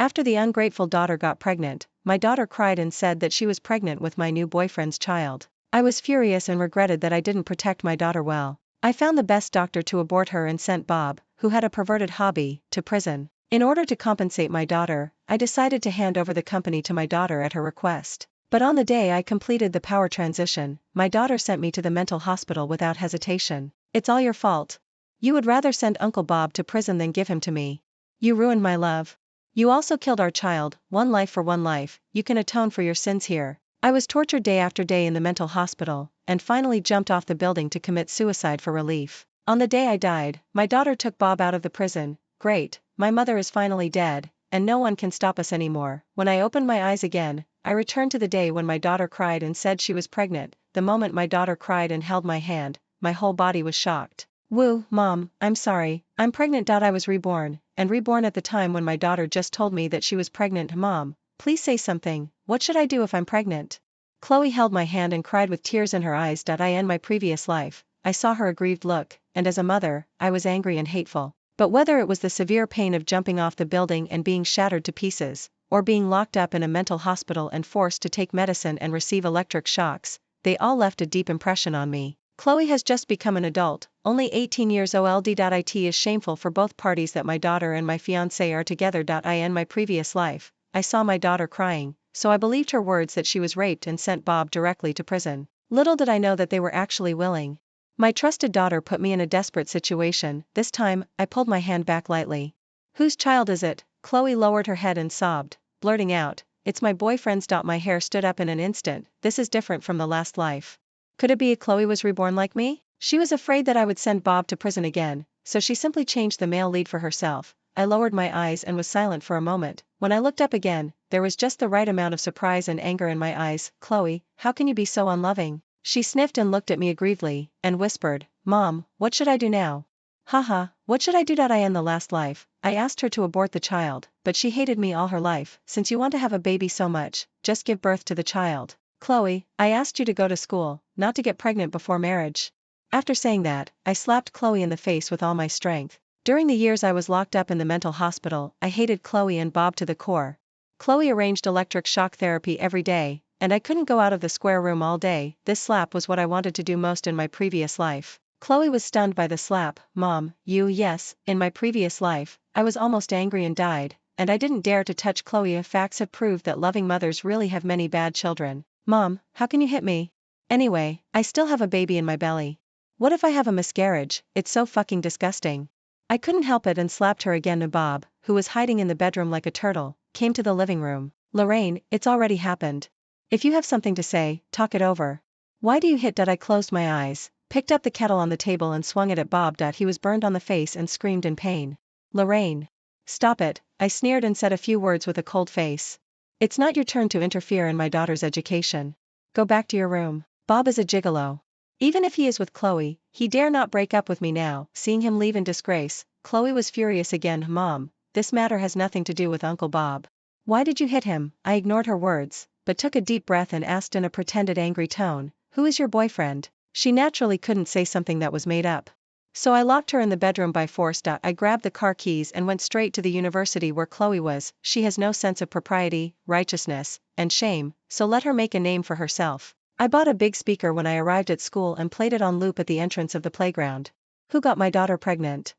After the ungrateful daughter got pregnant, my daughter cried and said that she was pregnant with my new boyfriend's child. I was furious and regretted that I didn't protect my daughter well. I found the best doctor to abort her and sent Bob, who had a perverted hobby, to prison. In order to compensate my daughter, I decided to hand over the company to my daughter at her request. But on the day I completed the power transition, my daughter sent me to the mental hospital without hesitation. "It's all your fault. You would rather send Uncle Bob to prison than give him to me. You ruined my love. You also killed our child, one life for one life, you can atone for your sins here." I was tortured day after day in the mental hospital, and finally jumped off the building to commit suicide for relief. On the day I died, my daughter took Bob out of the prison. Great, my mother is finally dead, and no one can stop us anymore. When I opened my eyes again, I returned to the day when my daughter cried and said she was pregnant. The moment my daughter cried and held my hand, my whole body was shocked. "Woo, Mom, I'm sorry, I'm pregnant. I was reborn, and reborn at the time when my daughter just told me that she was pregnant. Mom, please say something, what should I do if I'm pregnant?" Chloe held my hand and cried with tears in her eyes. I end my previous life, I saw her aggrieved look, and as a mother, I was angry and hateful. But whether it was the severe pain of jumping off the building and being shattered to pieces, or being locked up in a mental hospital and forced to take medicine and receive electric shocks, they all left a deep impression on me. Chloe has just become an adult, only 18 years old. It is shameful for both parties that my daughter and my fiancé are together. In my previous life, I saw my daughter crying, so I believed her words that she was raped and sent Bob directly to prison. Little did I know that they were actually willing. My trusted daughter put me in a desperate situation. This time, I pulled my hand back lightly. "Whose child is it?" Chloe lowered her head and sobbed, blurting out, "It's my boyfriend's." My hair stood up in an instant. This is different from the last life. Could it be Chloe was reborn like me? She was afraid that I would send Bob to prison again, so she simply changed the male lead for herself. I lowered my eyes and was silent for a moment. When I looked up again, there was just the right amount of surprise and anger in my eyes. "Chloe, how can you be so unloving?" She sniffed and looked at me aggrievedly, and whispered, "Mom, what should I do now?" Haha, what should I do? In the last life, I asked her to abort the child, but she hated me all her life. "Since you want to have a baby so much, just give birth to the child. Chloe, I asked you to go to school, not to get pregnant before marriage." After saying that, I slapped Chloe in the face with all my strength. During the years I was locked up in the mental hospital, I hated Chloe and Bob to the core. Chloe arranged electric shock therapy every day, and I couldn't go out of the square room all day. This slap was what I wanted to do most in my previous life. Chloe was stunned by the slap. "Mom, yes, in my previous life, I was almost angry and died, and I didn't dare to touch Chloe. Facts have proved that loving mothers really have many bad children. Mom, how can you hit me? Anyway, I still have a baby in my belly. What if I have a miscarriage? It's so fucking disgusting." I couldn't help it and slapped her again. Bob, who was hiding in the bedroom like a turtle, came to the living room. "Lorraine, it's already happened. If you have something to say, talk it over. Why do you hit?" I closed my eyes, picked up the kettle on the table and swung it at Bob. He was burned on the face and screamed in pain. "Lorraine, stop it," I sneered and said a few words with a cold face. "It's not your turn to interfere in my daughter's education. Go back to your room. Bob is a gigolo. Even if he is with Chloe, he dare not break up with me now." Seeing him leave in disgrace, Chloe was furious again. "Mom, this matter has nothing to do with Uncle Bob. Why did you hit him?" I ignored her words, but took a deep breath and asked in a pretended angry tone, "Who is your boyfriend?" She naturally couldn't say something that was made up. So I locked her in the bedroom by force. I grabbed the car keys and went straight to the university where Chloe was. She has no sense of propriety, righteousness, and shame, so let her make a name for herself. I bought a big speaker when I arrived at school and played it on loop at the entrance of the playground. "Who got my daughter pregnant?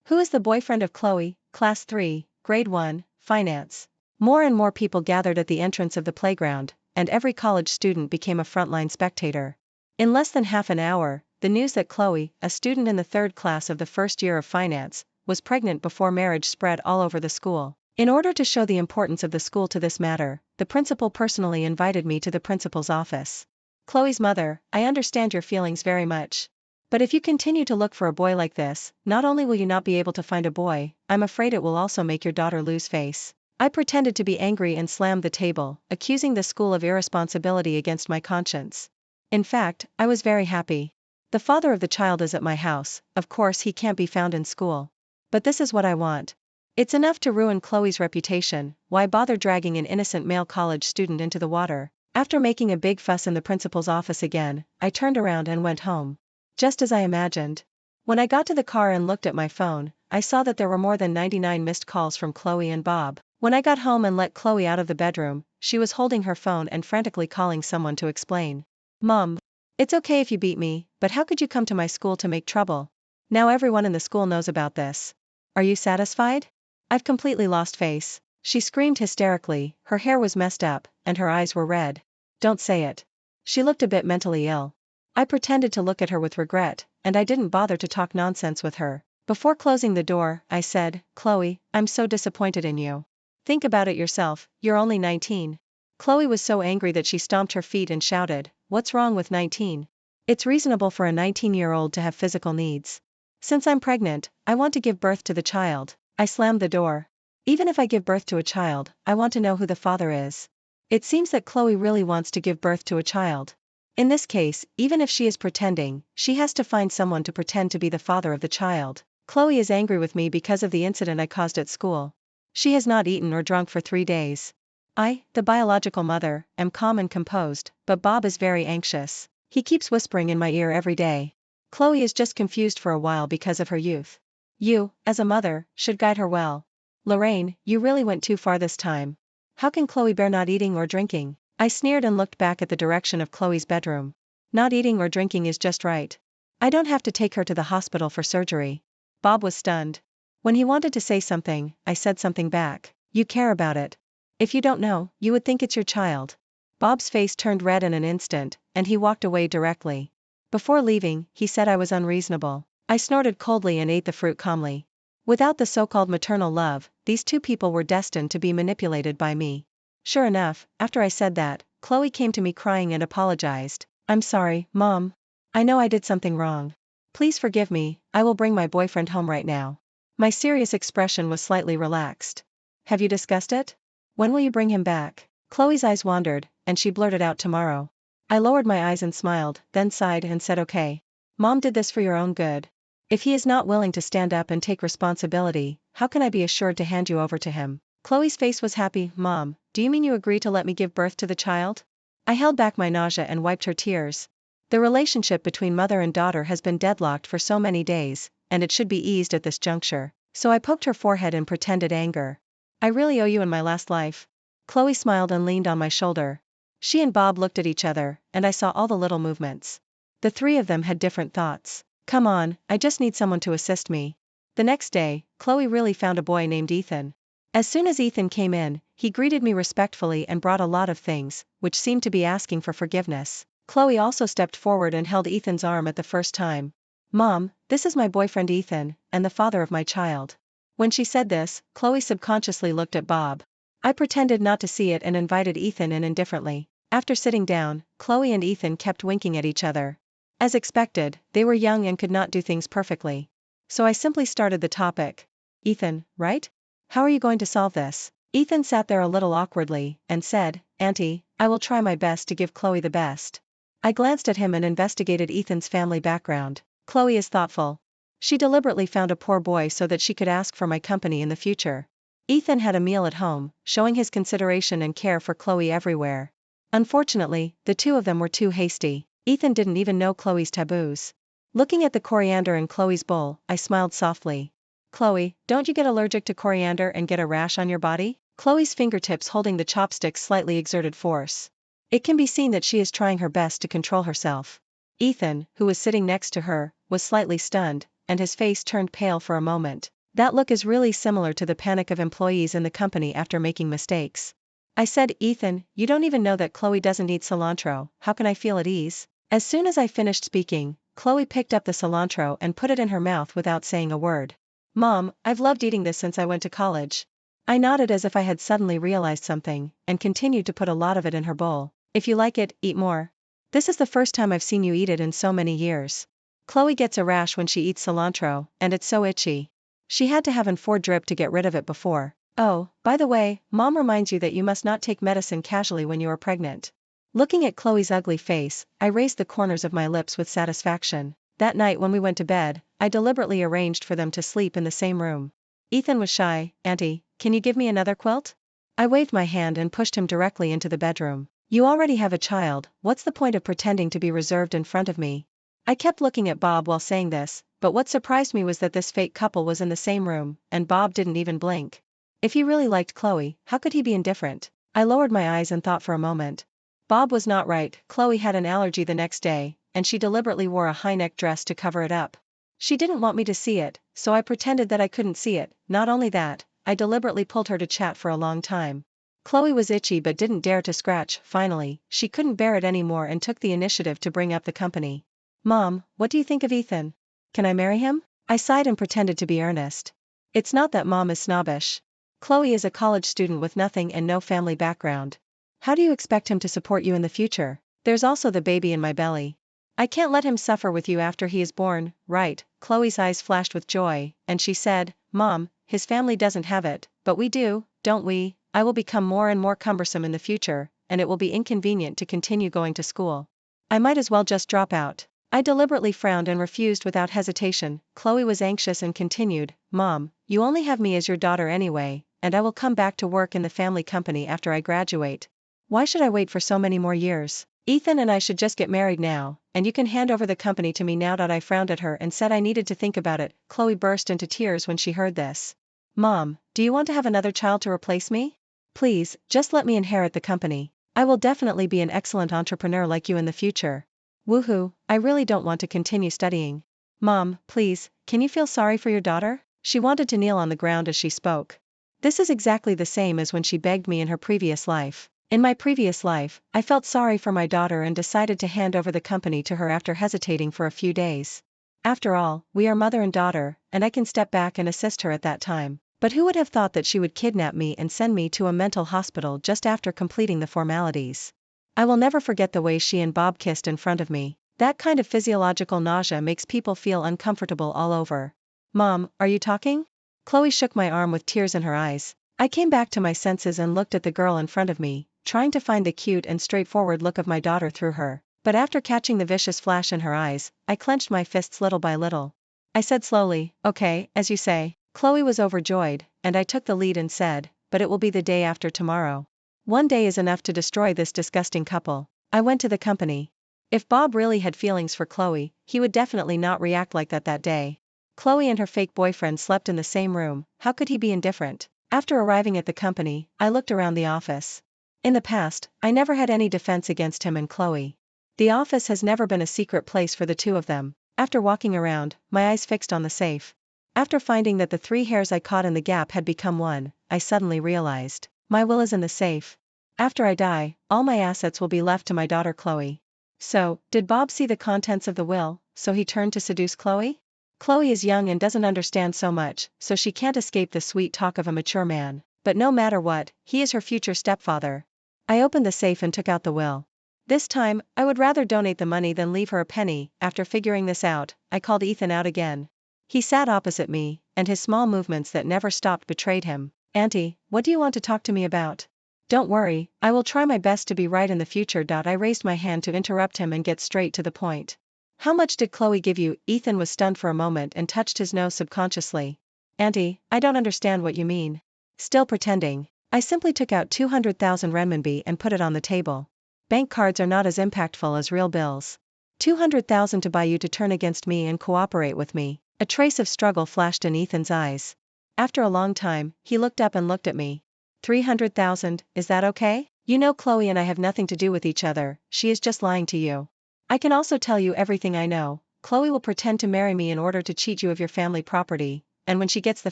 Who is the boyfriend of Chloe? Class 3, Grade 1, Finance." More and more people gathered at the entrance of the playground, and every college student became a frontline spectator. In less than half an hour, the news that Chloe, a student in the 3rd class of the first year of finance, was pregnant before marriage spread all over the school. In order to show the importance of the school to this matter, the principal personally invited me to the principal's office. "Chloe's mother, I understand your feelings very much. But if you continue to look for a boy like this, not only will you not be able to find a boy, I'm afraid it will also make your daughter lose face." I pretended to be angry and slammed the table, accusing the school of irresponsibility against my conscience. In fact, I was very happy. The father of the child is at my house, of course he can't be found in school. But this is what I want. It's enough to ruin Chloe's reputation, why bother dragging an innocent male college student into the water? After making a big fuss in the principal's office again, I turned around and went home. Just as I imagined. When I got to the car and looked at my phone, I saw that there were more than 99 missed calls from Chloe and Bob. When I got home and let Chloe out of the bedroom, she was holding her phone and frantically calling someone to explain. Mom, it's okay if you beat me, but how could you come to my school to make trouble? Now everyone in the school knows about this. Are you satisfied? I've completely lost face. She screamed hysterically, her hair was messed up, and her eyes were red. Don't say it. She looked a bit mentally ill. I pretended to look at her with regret, and I didn't bother to talk nonsense with her. Before closing the door, I said, Chloe, I'm so disappointed in you. Think about it yourself, you're only 19. Chloe was so angry that she stomped her feet and shouted, what's wrong with 19? It's reasonable for a 19-year-old to have physical needs. Since I'm pregnant, I want to give birth to the child. I slammed the door. Even if I give birth to a child, I want to know who the father is. It seems that Chloe really wants to give birth to a child. In this case, even if she is pretending, she has to find someone to pretend to be the father of the child. Chloe is angry with me because of the incident I caused at school. She has not eaten or drunk for 3 days. I, the biological mother, am calm and composed, but Bob is very anxious. He keeps whispering in my ear every day. Chloe is just confused for a while because of her youth. You, as a mother, should guide her well. Lorraine, you really went too far this time. How can Chloe bear not eating or drinking? I sneered and looked back at the direction of Chloe's bedroom. Not eating or drinking is just right. I don't have to take her to the hospital for surgery. Bob was stunned. When he wanted to say something, I said something back. You care about it. If you don't know, you would think it's your child. Bob's face turned red in an instant, and he walked away directly. Before leaving, he said I was unreasonable. I snorted coldly and ate the fruit calmly. Without the so-called maternal love, these two people were destined to be manipulated by me. Sure enough, after I said that, Chloe came to me crying and apologized. I'm sorry, Mom. I know I did something wrong. Please forgive me, I will bring my boyfriend home right now. My serious expression was slightly relaxed. Have you discussed it? When will you bring him back? Chloe's eyes wandered, and she blurted out tomorrow. I lowered my eyes and smiled, then sighed and said okay. Mom did this for your own good. If he is not willing to stand up and take responsibility, how can I be assured to hand you over to him? Chloe's face was happy. Mom, do you mean you agree to let me give birth to the child? I held back my nausea and wiped her tears. The relationship between mother and daughter has been deadlocked for so many days, and it should be eased at this juncture, so I poked her forehead in pretended anger. I really owe you in my last life. Chloe smiled and leaned on my shoulder. She and Bob looked at each other, and I saw all the little movements. The three of them had different thoughts. Come on, I just need someone to assist me. The next day, Chloe really found a boy named Ethan. As soon as Ethan came in, he greeted me respectfully and brought a lot of things, which seemed to be asking for forgiveness. Chloe also stepped forward and held Ethan's arm at the first time. Mom, this is my boyfriend Ethan, and the father of my child. When she said this, Chloe subconsciously looked at Bob. I pretended not to see it and invited Ethan in indifferently. After sitting down, Chloe and Ethan kept winking at each other. As expected, they were young and could not do things perfectly. So I simply started the topic. Ethan, right? How are you going to solve this? Ethan sat there a little awkwardly, and said, Auntie, I will try my best to give Chloe the best. I glanced at him and investigated Ethan's family background. Chloe is thoughtful. She deliberately found a poor boy so that she could ask for my company in the future. Ethan had a meal at home, showing his consideration and care for Chloe everywhere. Unfortunately, the two of them were too hasty. Ethan didn't even know Chloe's taboos. Looking at the coriander in Chloe's bowl, I smiled softly. Chloe, don't you get allergic to coriander and get a rash on your body? Chloe's fingertips holding the chopsticks slightly exerted force. It can be seen that she is trying her best to control herself. Ethan, who was sitting next to her, was slightly stunned, and his face turned pale for a moment. That look is really similar to the panic of employees in the company after making mistakes. I said, Ethan, you don't even know that Chloe doesn't eat cilantro, how can I feel at ease? As soon as I finished speaking, Chloe picked up the cilantro and put it in her mouth without saying a word. Mom, I've loved eating this since I went to college. I nodded as if I had suddenly realized something, and continued to put a lot of it in her bowl. If you like it, eat more. This is the first time I've seen you eat it in so many years. Chloe gets a rash when she eats cilantro, and it's so itchy. She had to have an 4 drip to get rid of it before. Oh, by the way, Mom reminds you that you must not take medicine casually when you are pregnant. Looking at Chloe's ugly face, I raised the corners of my lips with satisfaction. That night when we went to bed, I deliberately arranged for them to sleep in the same room. Ethan was shy. Auntie, can you give me another quilt? I waved my hand and pushed him directly into the bedroom. You already have a child, what's the point of pretending to be reserved in front of me? I kept looking at Bob while saying this, but what surprised me was that this fake couple was in the same room, and Bob didn't even blink. If he really liked Chloe, how could he be indifferent? I lowered my eyes and thought for a moment. Bob was not right. Chloe had an allergy the next day, and she deliberately wore a high-neck dress to cover it up. She didn't want me to see it, so I pretended that I couldn't see it. Not only that, I deliberately pulled her to chat for a long time. Chloe was itchy but didn't dare to scratch. Finally, she couldn't bear it anymore and took the initiative to bring up the company. Mom, what do you think of Ethan? Can I marry him? I sighed and pretended to be earnest. It's not that Mom is snobbish. Chloe is a college student with nothing and no family background. How do you expect him to support you in the future? There's also the baby in my belly. I can't let him suffer with you after he is born, right? Chloe's eyes flashed with joy, and she said, Mom, his family doesn't have it, but we do, don't we? I will become more and more cumbersome in the future, and it will be inconvenient to continue going to school. I might as well just drop out. I deliberately frowned and refused without hesitation. Chloe was anxious and continued, Mom, you only have me as your daughter anyway, and I will come back to work in the family company after I graduate. Why should I wait for so many more years? Ethan and I should just get married now, and you can hand over the company to me now. I frowned at her and said I needed to think about it. Chloe burst into tears when she heard this. Mom, do you want to have another child to replace me? Please, just let me inherit the company. I will definitely be an excellent entrepreneur like you in the future. Woohoo, I really don't want to continue studying. Mom, please, can you feel sorry for your daughter? She wanted to kneel on the ground as she spoke. This is exactly the same as when she begged me in her previous life. In my previous life, I felt sorry for my daughter and decided to hand over the company to her after hesitating for a few days. After all, we are mother and daughter, and I can step back and assist her at that time. But who would have thought that she would kidnap me and send me to a mental hospital just after completing the formalities? I will never forget the way she and Bob kissed in front of me. That kind of physiological nausea makes people feel uncomfortable all over. Mom, are you talking? Chloe shook my arm with tears in her eyes. I came back to my senses and looked at the girl in front of me, trying to find the cute and straightforward look of my daughter through her. But after catching the vicious flash in her eyes, I clenched my fists little by little. I said slowly, okay, as you say. Chloe was overjoyed, and I took the lead and said, but it will be the day after tomorrow. One day is enough to destroy this disgusting couple. I went to the company. If Bob really had feelings for Chloe, he would definitely not react like that day. Chloe and her fake boyfriend slept in the same room. How could he be indifferent? After arriving at the company, I looked around the office. In the past, I never had any defense against him and Chloe. The office has never been a secret place for the two of them. After walking around, my eyes fixed on the safe. After finding that the 3 hairs I caught in the gap had become 1, I suddenly realized, my will is in the safe. After I die, all my assets will be left to my daughter Chloe. So, did Bob see the contents of the will, so he turned to seduce Chloe? Chloe is young and doesn't understand so much, so she can't escape the sweet talk of a mature man. But no matter what, he is her future stepfather. I opened the safe and took out the will. This time, I would rather donate the money than leave her a penny. After figuring this out, I called Ethan out again. He sat opposite me, and his small movements that never stopped betrayed him. Auntie, what do you want to talk to me about? Don't worry, I will try my best to be right in the future. I raised my hand to interrupt him and get straight to the point. How much did Chloe give you? Ethan was stunned for a moment and touched his nose subconsciously. Auntie, I don't understand what you mean. Still pretending. I simply took out 200,000 renminbi and put it on the table. Bank cards are not as impactful as real bills. 200,000 to buy you to turn against me and cooperate with me. A trace of struggle flashed in Ethan's eyes. After a long time, he looked up and looked at me. 300,000, is that okay? You know Chloe and I have nothing to do with each other, she is just lying to you. I can also tell you everything I know. Chloe will pretend to marry me in order to cheat you of your family property, and when she gets the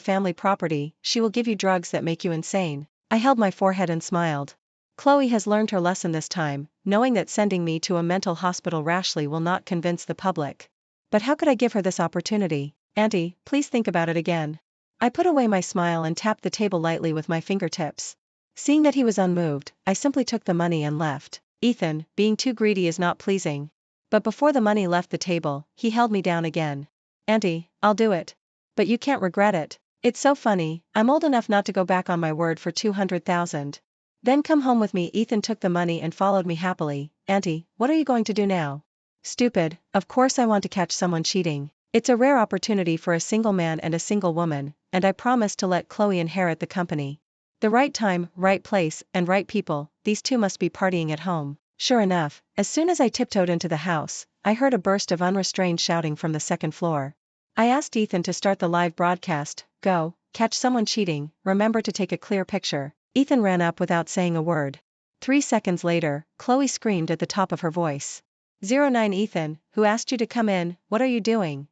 family property, she will give you drugs that make you insane. I held my forehead and smiled. Chloe has learned her lesson this time, knowing that sending me to a mental hospital rashly will not convince the public. But how could I give her this opportunity? Auntie, please think about it again. I put away my smile and tapped the table lightly with my fingertips. Seeing that he was unmoved, I simply took the money and left. Ethan, being too greedy is not pleasing. But before the money left the table, he held me down again. Auntie, I'll do it. But you can't regret it. It's so funny, I'm old enough not to go back on my word for 200,000. Then come home with me. Ethan took the money and followed me happily. Auntie, what are you going to do now? Stupid, of course I want to catch someone cheating. It's a rare opportunity for a single man and a single woman, and I promised to let Chloe inherit the company. The right time, right place, and right people, these two must be partying at home. Sure enough, as soon as I tiptoed into the house, I heard a burst of unrestrained shouting from the second floor. I asked Ethan to start the live broadcast. Go, catch someone cheating, remember to take a clear picture. Ethan ran up without saying a word. 3 seconds later, Chloe screamed at the top of her voice. 09 Ethan, who asked you to come in, what are you doing?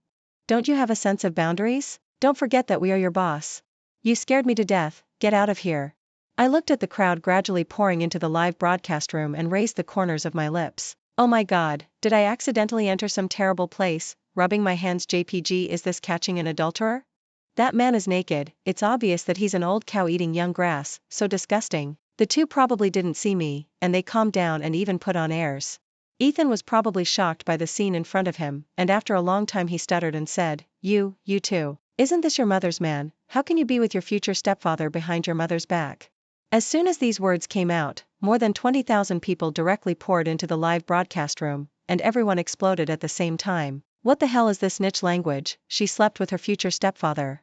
Don't you have a sense of boundaries? Don't forget that we are your boss. You scared me to death, get out of here. I looked at the crowd gradually pouring into the live broadcast room and raised the corners of my lips. Oh my god, did I accidentally enter some terrible place? Rubbing my hands. JPG, is this catching an adulterer? That man is naked, it's obvious that he's an old cow eating young grass, so disgusting. The two probably didn't see me, and they calmed down and even put on airs. Ethan was probably shocked by the scene in front of him, and after a long time he stuttered and said, You too. Isn't this your mother's man? How can you be with your future stepfather behind your mother's back? As soon as these words came out, more than 20,000 people directly poured into the live broadcast room, and everyone exploded at the same time. What the hell is this niche language? She slept with her future stepfather.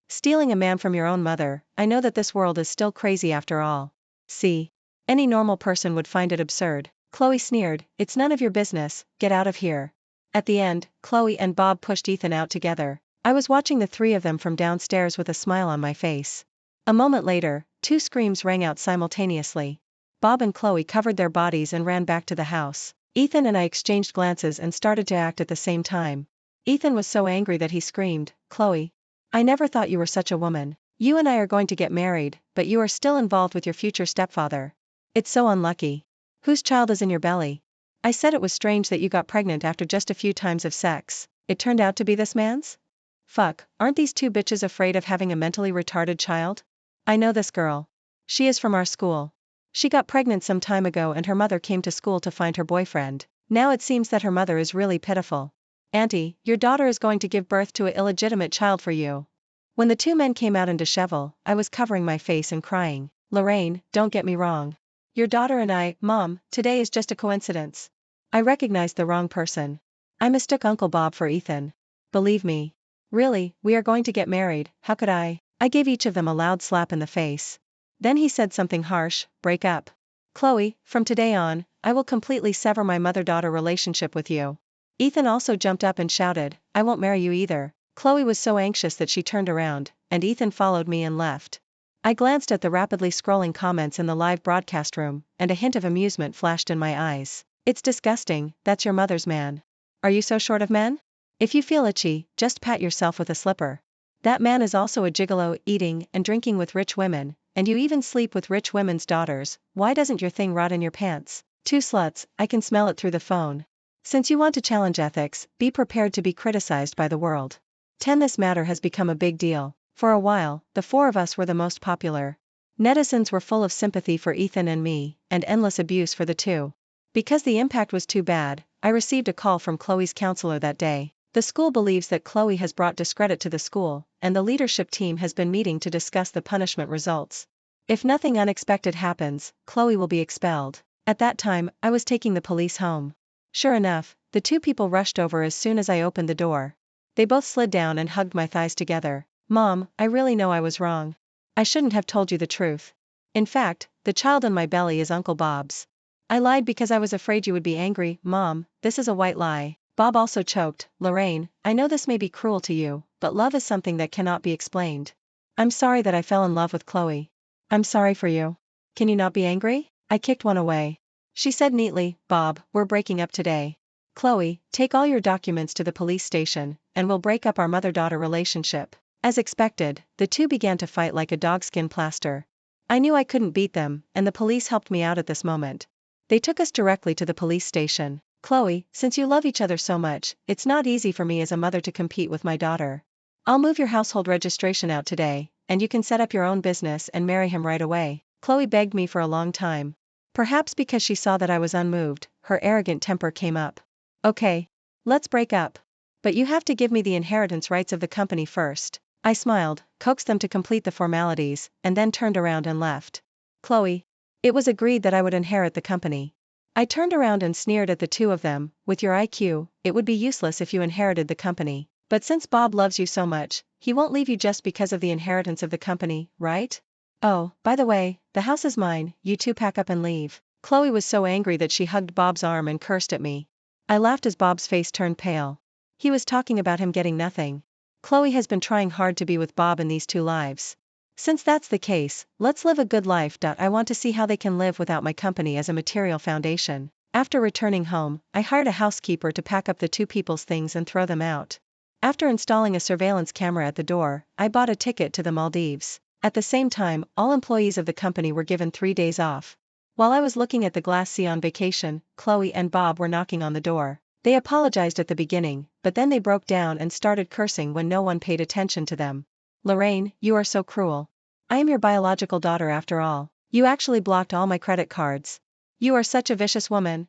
Stealing a man from your own mother. I know that this world is still crazy after all. See. Any normal person would find it absurd. Chloe sneered, it's none of your business, get out of here. At the end, Chloe and Bob pushed Ethan out together. I was watching the three of them from downstairs with a smile on my face. A moment later, 2 screams rang out simultaneously. Bob and Chloe covered their bodies and ran back to the house. Ethan and I exchanged glances and started to act at the same time. Ethan was so angry that he screamed, Chloe. I never thought you were such a woman. You and I are going to get married, but you are still involved with your future stepfather. It's so unlucky. Whose child is in your belly? I said it was strange that you got pregnant after just a few times of sex. It turned out to be this man's? Fuck, aren't these 2 bitches afraid of having a mentally retarded child? I know this girl. She is from our school. She got pregnant some time ago and her mother came to school to find her boyfriend. Now it seems that her mother is really pitiful. Auntie, your daughter is going to give birth to an illegitimate child for you. When the 2 men came out in dishevel, I was covering my face and crying. Lorraine, don't get me wrong. Your daughter and I, Mom, today is just a coincidence. I recognized the wrong person. I mistook Uncle Bob for Ethan. Believe me. Really, we are going to get married, how could I? I gave each of them a loud slap in the face. Then he said something harsh, break up. Chloe, from today on, I will completely sever my mother-daughter relationship with you. Ethan also jumped up and shouted, I won't marry you either. Chloe was so anxious that she turned around, and Ethan followed me and left. I glanced at the rapidly scrolling comments in the live broadcast room, and a hint of amusement flashed in my eyes. It's disgusting, that's your mother's man. Are you so short of men? If you feel itchy, just pat yourself with a slipper. That man is also a gigolo, eating and drinking with rich women, and you even sleep with rich women's daughters. Why doesn't your thing rot in your pants? 2 sluts, I can smell it through the phone. Since you want to challenge ethics, be prepared to be criticized by the world. 10 This matter has become a big deal. For a while, the 4 of us were the most popular. Netizens were full of sympathy for Ethan and me, and endless abuse for the 2. Because the impact was too bad, I received a call from Chloe's counselor that day. The school believes that Chloe has brought discredit to the school, and the leadership team has been meeting to discuss the punishment results. If nothing unexpected happens, Chloe will be expelled. At that time, I was taking the police home. Sure enough, the 2 people rushed over as soon as I opened the door. They both slid down and hugged my thighs together. Mom, I really know I was wrong. I shouldn't have told you the truth. In fact, the child in my belly is Uncle Bob's. I lied because I was afraid you would be angry. Mom, this is a white lie. Bob also choked. Lorraine, I know this may be cruel to you, but love is something that cannot be explained. I'm sorry that I fell in love with Chloe. I'm sorry for you. Can you not be angry? I kicked one away. She said neatly, Bob, we're breaking up today. Chloe, take all your documents to the police station, and we'll break up our mother-daughter relationship. As expected, the 2 began to fight like a dogskin plaster. I knew I couldn't beat them, and the police helped me out at this moment. They took us directly to the police station. Chloe, since you love each other so much, it's not easy for me as a mother to compete with my daughter. I'll move your household registration out today, and you can set up your own business and marry him right away. Chloe begged me for a long time. Perhaps because she saw that I was unmoved, her arrogant temper came up. Okay. Let's break up. But you have to give me the inheritance rights of the company first. I smiled, coaxed them to complete the formalities, and then turned around and left. Chloe. It was agreed that I would inherit the company. I turned around and sneered at the 2 of them, with your IQ, it would be useless if you inherited the company. But since Bob loves you so much, he won't leave you just because of the inheritance of the company, right? Oh, by the way, the house is mine, you 2 pack up and leave. Chloe was so angry that she hugged Bob's arm and cursed at me. I laughed as Bob's face turned pale. He was talking about him getting nothing. Chloe has been trying hard to be with Bob in these 2 lives. Since that's the case, let's live a good life. I want to see how they can live without my company as a material foundation. After returning home, I hired a housekeeper to pack up the 2 people's things and throw them out. After installing a surveillance camera at the door, I bought a ticket to the Maldives. At the same time, all employees of the company were given 3 days off. While I was looking at the glass sea on vacation, Chloe and Bob were knocking on the door. They apologized at the beginning, but then they broke down and started cursing when no one paid attention to them. Lorraine, you are so cruel. I am your biological daughter after all. You actually blocked all my credit cards. You are such a vicious woman.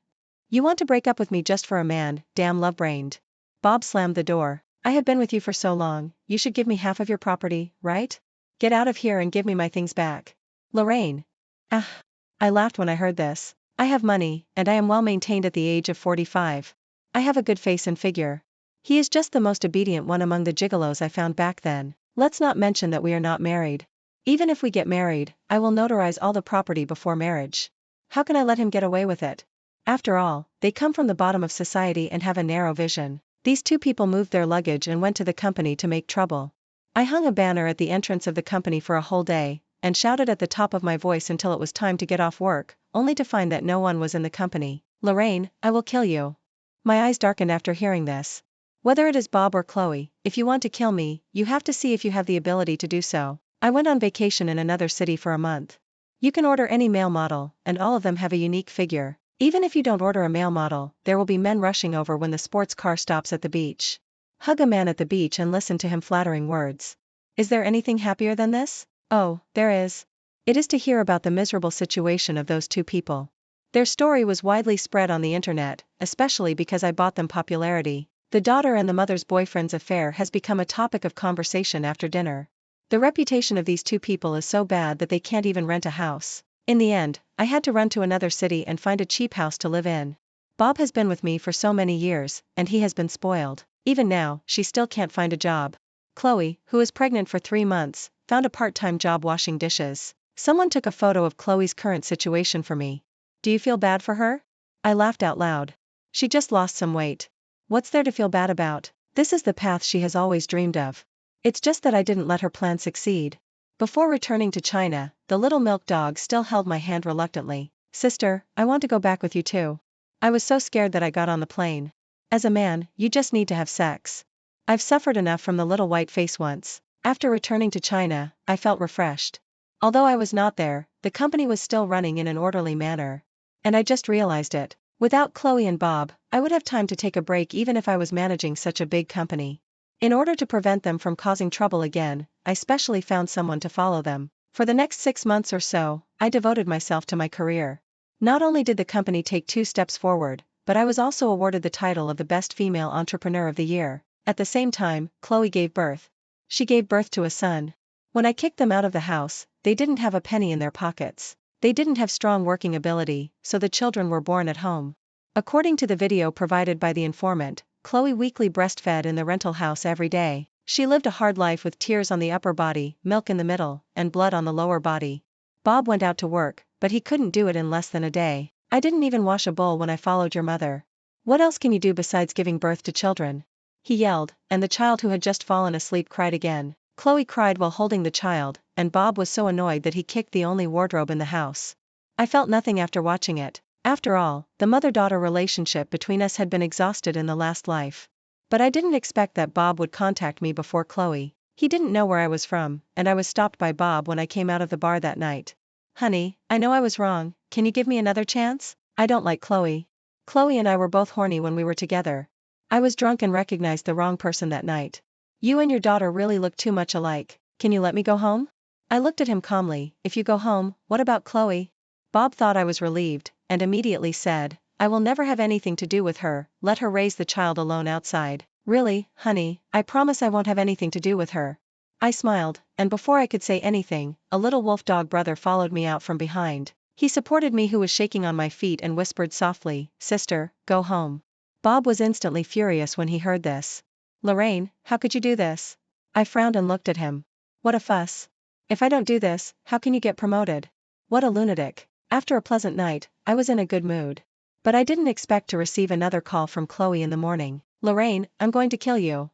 You want to break up with me just for a man, damn love-brained. Bob slammed the door. I have been with you for so long, you should give me half of your property, right? Get out of here and give me my things back. Lorraine. Ah. I laughed when I heard this. I have money, and I am well maintained at the age of 45. I have a good face and figure. He is just the most obedient one among the gigolos I found back then. Let's not mention that we are not married. Even if we get married, I will notarize all the property before marriage. How can I let him get away with it? After all, they come from the bottom of society and have a narrow vision. These 2 people moved their luggage and went to the company to make trouble. I hung a banner at the entrance of the company for a whole day, and shouted at the top of my voice until it was time to get off work, only to find that no one was in the company. Lorraine, I will kill you. My eyes darkened after hearing this. Whether it is Bob or Chloe, if you want to kill me, you have to see if you have the ability to do so. I went on vacation in another city for a month. You can order any male model, and all of them have a unique figure. Even if you don't order a male model, there will be men rushing over when the sports car stops at the beach. Hug a man at the beach and listen to him flattering words. Is there anything happier than this? Oh, there is. It is to hear about the miserable situation of those 2 people. Their story was widely spread on the internet, especially because I bought them popularity. The daughter and the mother's boyfriend's affair has become a topic of conversation after dinner. The reputation of these 2 people is so bad that they can't even rent a house. In the end, I had to run to another city and find a cheap house to live in. Bob has been with me for so many years, and he has been spoiled. Even now, she still can't find a job. Chloe, who is pregnant for 3 months, found a part-time job washing dishes. Someone took a photo of Chloe's current situation for me. Do you feel bad for her? I laughed out loud. She just lost some weight. What's there to feel bad about? This is the path she has always dreamed of. It's just that I didn't let her plan succeed. Before returning to China, the little milk dog still held my hand reluctantly. Sister, I want to go back with you too. I was so scared that I got on the plane. As a man, you just need to have sex. I've suffered enough from the little white face once. After returning to China, I felt refreshed. Although I was not there, the company was still running in an orderly manner. And I just realized it. Without Chloe and Bob, I would have time to take a break even if I was managing such a big company. In order to prevent them from causing trouble again, I specially found someone to follow them. For the next 6 months or so, I devoted myself to my career. Not only did the company take 2 steps forward, but I was also awarded the title of the Best Female Entrepreneur of the Year. At the same time, Chloe gave birth. She gave birth to a son. When I kicked them out of the house, they didn't have a penny in their pockets. They didn't have strong working ability, so the children were born at home. According to the video provided by the informant, Chloe weekly breastfed in the rental house every day. She lived a hard life with tears on the upper body, milk in the middle, and blood on the lower body. Bob went out to work, but he couldn't do it in less than a day. I didn't even wash a bowl when I followed your mother. What else can you do besides giving birth to children? He yelled, and the child who had just fallen asleep cried again. Chloe cried while holding the child, and Bob was so annoyed that he kicked the only wardrobe in the house. I felt nothing after watching it. After all, the mother-daughter relationship between us had been exhausted in the last life. But I didn't expect that Bob would contact me before Chloe. He didn't know where I was from, and I was stopped by Bob when I came out of the bar that night. Honey, I know I was wrong, can you give me another chance? I don't like Chloe. Chloe and I were both horny when we were together. I was drunk and recognized the wrong person that night. You and your daughter really look too much alike. Can you let me go home? I looked at him calmly. If you go home, what about Chloe? Bob thought I was relieved, and immediately said, I will never have anything to do with her, let her raise the child alone outside. Really, honey, I promise I won't have anything to do with her. I smiled, and before I could say anything, a little wolf dog brother followed me out from behind. He supported me who was shaking on my feet and whispered softly, Sister, go home. Bob was instantly furious when he heard this. Lorraine, how could you do this? I frowned and looked at him. What a fuss. If I don't do this, how can you get promoted? What a lunatic. After a pleasant night, I was in a good mood. But I didn't expect to receive another call from Chloe in the morning. Lorraine, I'm going to kill you.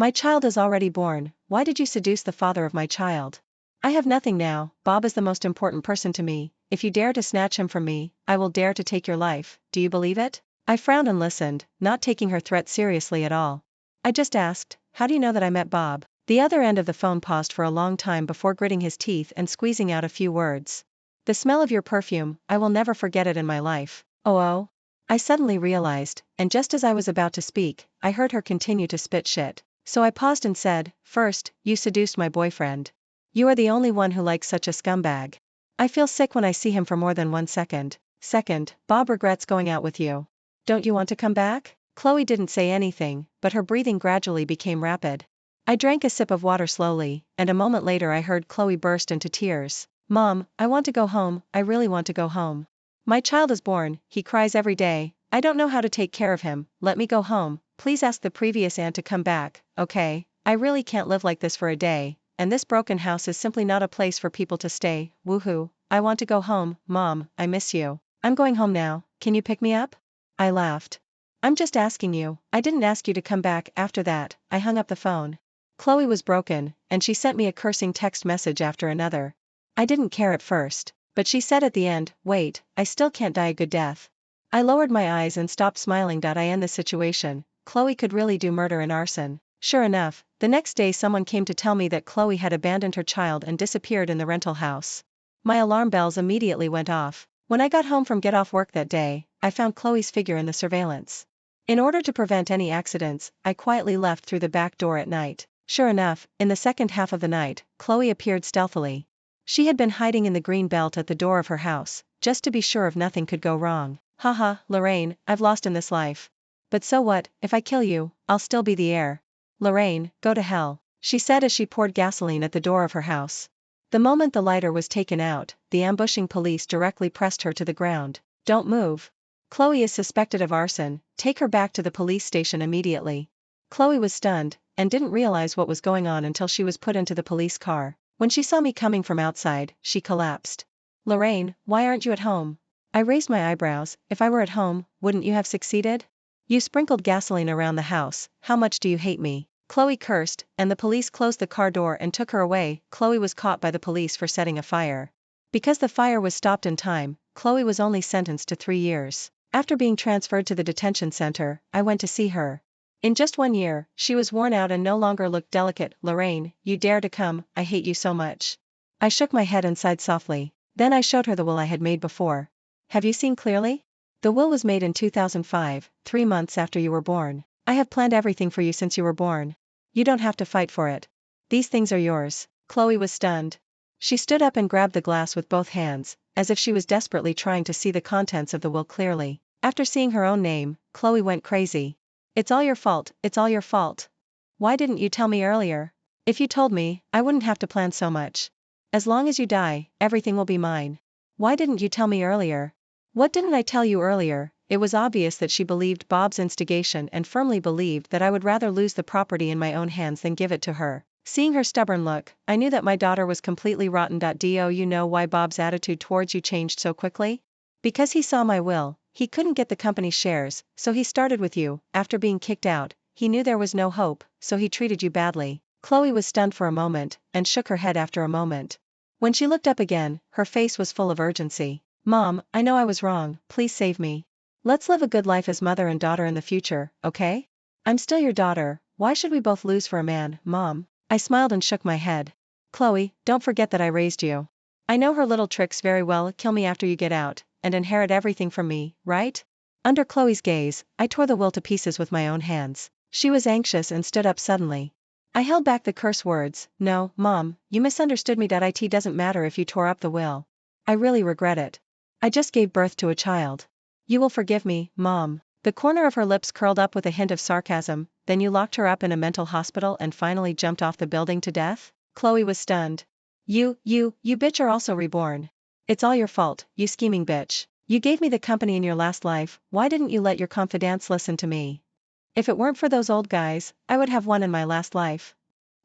My child is already born, why did you seduce the father of my child? I have nothing now, Bob is the most important person to me, if you dare to snatch him from me, I will dare to take your life, do you believe it? I frowned and listened, not taking her threat seriously at all. I just asked, how do you know that I met Bob? The other end of the phone paused for a long time before gritting his teeth and squeezing out a few words. The smell of your perfume, I will never forget it in my life. Oh. I suddenly realized, and just as I was about to speak, I heard her continue to spit shit. So I paused and said, first, you seduced my boyfriend. You are the only one who likes such a scumbag. I feel sick when I see him for more than 1 second. Second, Bob regrets going out with you. Don't you want to come back? Chloe didn't say anything, but her breathing gradually became rapid. I drank a sip of water slowly, and a moment later I heard Chloe burst into tears. Mom, I want to go home, I really want to go home. My child is born, he cries every day, I don't know how to take care of him, let me go home, please ask the previous aunt to come back, okay? I really can't live like this for a day, and this broken house is simply not a place for people to stay, woohoo, I want to go home, Mom, I miss you. I'm going home now, can you pick me up? I laughed. I'm just asking you, I didn't ask you to come back. After that, I hung up the phone. Chloe was broken, and she sent me a cursing text message after another. I didn't care at first, but she said at the end, wait, I still can't die a good death. I lowered my eyes and stopped smiling. I end the situation, Chloe could really do murder and arson. Sure enough, the next day someone came to tell me that Chloe had abandoned her child and disappeared in the rental house. My alarm bells immediately went off. When I got home from get off work that day, I found Chloe's figure in the surveillance. In order to prevent any accidents, I quietly left through the back door at night. Sure enough, in the second half of the night, Chloe appeared stealthily. She had been hiding in the green belt at the door of her house, just to be sure of nothing could go wrong. Haha, Lorraine, I've lost in this life. But so what, if I kill you, I'll still be the heir. Lorraine, go to hell, she said as she poured gasoline at the door of her house. The moment the lighter was taken out, the ambushing police directly pressed her to the ground. Don't move. Chloe is suspected of arson, take her back to the police station immediately. Chloe was stunned, and didn't realize what was going on until she was put into the police car. When she saw me coming from outside, she collapsed. Lorraine, why aren't you at home? I raised my eyebrows, if I were at home, wouldn't you have succeeded? You sprinkled gasoline around the house, how much do you hate me? Chloe cursed, and the police closed the car door and took her away. Chloe was caught by the police for setting a fire. Because the fire was stopped in time, Chloe was only sentenced to 3 years. After being transferred to the detention center, I went to see her. In just 1 year, she was worn out and no longer looked delicate. Lorraine, you dare to come, I hate you so much. I shook my head and sighed softly. Then I showed her the will I had made before. Have you seen clearly? The will was made in 2005, 3 months after you were born. I have planned everything for you since you were born. You don't have to fight for it. These things are yours. Chloe was stunned. She stood up and grabbed the glass with both hands, as if she was desperately trying to see the contents of the will clearly. After seeing her own name, Chloe went crazy. It's all your fault, it's all your fault. Why didn't you tell me earlier? If you told me, I wouldn't have to plan so much. As long as you die, everything will be mine. Why didn't you tell me earlier? What didn't I tell you earlier? It was obvious that she believed Bob's instigation and firmly believed that I would rather lose the property in my own hands than give it to her. Seeing her stubborn look, I knew that my daughter was completely rotten. Do you know why Bob's attitude towards you changed so quickly? Because he saw my will, he couldn't get the company's shares, so he started with you. After being kicked out, he knew there was no hope, so he treated you badly. Chloe was stunned for a moment, and shook her head after a moment. When she looked up again, her face was full of urgency. Mom, I know I was wrong, please save me. Let's live a good life as mother and daughter in the future, okay? I'm still your daughter, why should we both lose for a man, Mom? I smiled and shook my head. Chloe, don't forget that I raised you. I know her little tricks very well. Kill me after you get out, and inherit everything from me, right? Under Chloe's gaze, I tore the will to pieces with my own hands. She was anxious and stood up suddenly. I held back the curse words. No, Mom, you misunderstood me. It doesn't matter if you tore up the will. I really regret it. I just gave birth to a child. You will forgive me, Mom. The corner of her lips curled up with a hint of sarcasm. Then you locked her up in a mental hospital and finally jumped off the building to death? Chloe was stunned. You bitch are also reborn. It's all your fault, you scheming bitch. You gave me the company in your last life, why didn't you let your confidants listen to me? If it weren't for those old guys, I would have one in my last life.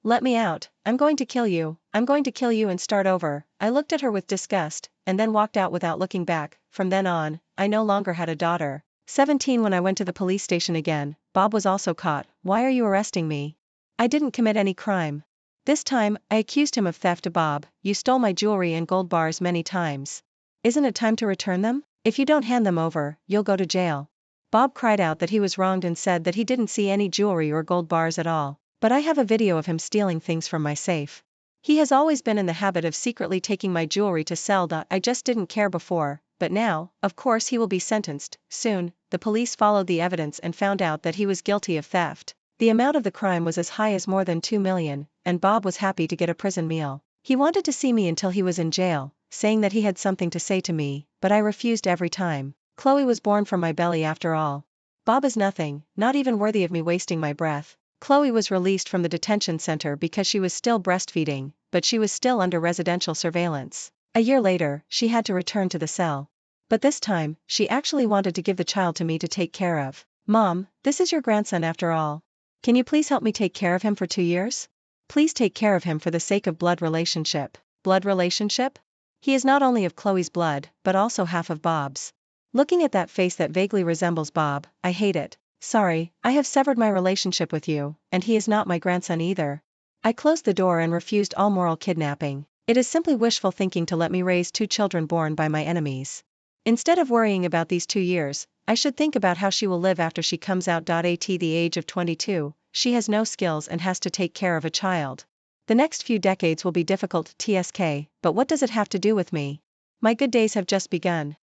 Let me out, I'm going to kill you and start over. I looked at her with disgust, and then walked out without looking back. From then on, I no longer had a daughter. 17 When I went to the police station again, Bob was also caught. Why are you arresting me? I didn't commit any crime. This time, I accused him of theft to Bob. You stole my jewelry and gold bars many times. Isn't it time to return them? If you don't hand them over, you'll go to jail. Bob cried out that he was wronged and said that he didn't see any jewelry or gold bars at all. But I have a video of him stealing things from my safe. He has always been in the habit of secretly taking my jewelry to sell. I just didn't care before, but now, of course he will be sentenced. Soon, the police followed the evidence and found out that he was guilty of theft. The amount of the crime was as high as more than 2 million, and Bob was happy to get a prison meal. He wanted to see me until he was in jail, saying that he had something to say to me, but I refused every time. Chloe was born from my belly after all. Bob is nothing, not even worthy of me wasting my breath. Chloe was released from the detention center because she was still breastfeeding, but she was still under residential surveillance. A year later, she had to return to the cell. But this time, she actually wanted to give the child to me to take care of. Mom, this is your grandson after all. Can you please help me take care of him for 2 years? Please take care of him for the sake of blood relationship. Blood relationship? He is not only of Chloe's blood, but also half of Bob's. Looking at that face that vaguely resembles Bob, I hate it. Sorry, I have severed my relationship with you, and he is not my grandson either. I closed the door and refused all moral kidnapping. It is simply wishful thinking to let me raise 2 children born by my enemies. Instead of worrying about these 2 years, I should think about how she will live after she comes out. At the age of 22, she has no skills and has to take care of a child. The next few decades will be difficult, TSK, but what does it have to do with me? My good days have just begun.